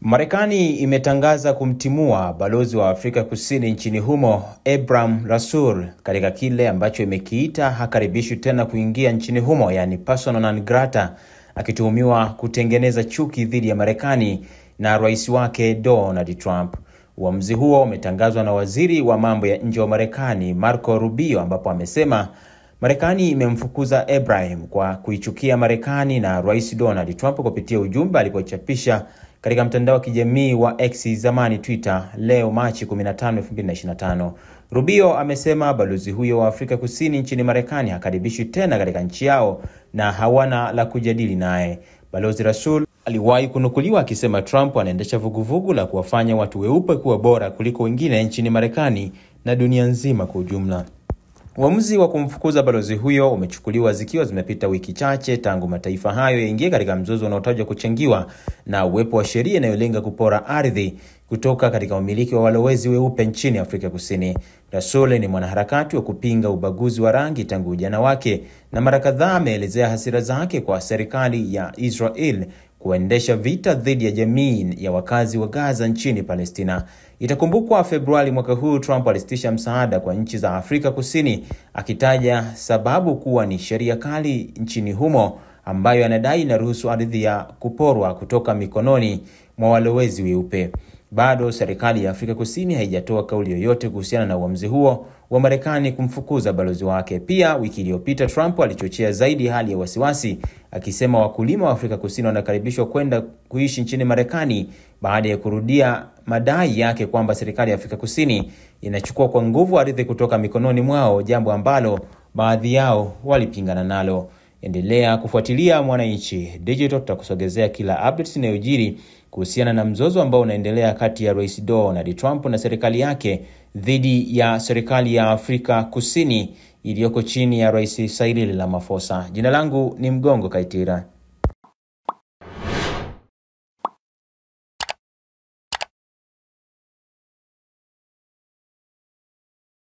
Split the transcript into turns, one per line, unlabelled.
Marekani imetangaza kumtimua balozi wa Afrika Kusini nchini humo Ebrahim Rasool katika kile ambacho imekiita hakaribishwi tena kuingia nchini humo, yani persona non grata, akituhumiwa kutengeneza chuki dhidi ya Marekani na rais wake Donald Trump. Uamuzi huo umetangazwa na waziri wa mambo ya nje wa Marekani Marco Rubio, ambapo amesema Marekani imemfukuza Ebrahim kwa kuichukia Marekani na rais Donald Trump kupitia ujumbe alipochapisha katika mtandao wa kijamii wa X, zamani Twitter, leo Machi 15, 2025. Rubio amesema balozi huyo wa Afrika Kusini nchini Marekani hakaribishwi tena katika nchi yao na hawana la kujadili naye. Balozi Rasool aliwahi kunukuliwa akisema Trump anaendesha vuguvugu la kuwafanya watu weupe kuwa bora kuliko wengine nchini Marekani na dunia nzima kwa ujumla. Uamuzi wa kumfukuza balozi huyo umechukuliwa zikiwa zimepita wiki chache tangu mataifa hayo yaingie katika mzozo unaotajwa kuchangiwa na uwepo wa sheria inayolenga kupora ardhi kutoka katika umiliki wa walowezi weupe nchini Afrika Kusini. Rasool ni mwanaharakati wa kupinga ubaguzi wa rangi tangu ujana wake, na mara kadhaa ameelezea hasira zake kwa serikali ya Israel kuendesha vita dhidi ya jamii ya wakazi wa Gaza nchini Palestina. Itakumbukwa Februari mwaka huu Trump alisitisha msaada kwa nchi za Afrika Kusini, akitaja sababu kuwa ni sheria kali nchini humo ambayo anadai inaruhusu ardhi ya kuporwa kutoka mikononi mwa walowezi weupe. Bado serikali ya Afrika Kusini haijatoa kauli yoyote kuhusiana na uamuzi huo wa Marekani kumfukuza balozi wake. Pia wiki iliyopita Trump alichochea zaidi hali ya wasiwasi, akisema wakulima wa Afrika Kusini wanakaribishwa kwenda kuishi nchini Marekani baada ya kurudia madai yake kwamba serikali ya Afrika Kusini inachukua kwa nguvu ardhi kutoka mikononi mwao, jambo ambalo baadhi yao walipingana nalo. Endelea kufuatilia Mwananchi Digital, tutakusogezea kila updates inayojiri kuhusiana na mzozo ambao unaendelea kati ya Rais Donald Trump na serikali yake dhidi ya serikali ya Afrika Kusini iliyoko chini ya Rais Cyril Ramaphosa. Jina langu ni Mgongo Kaitira.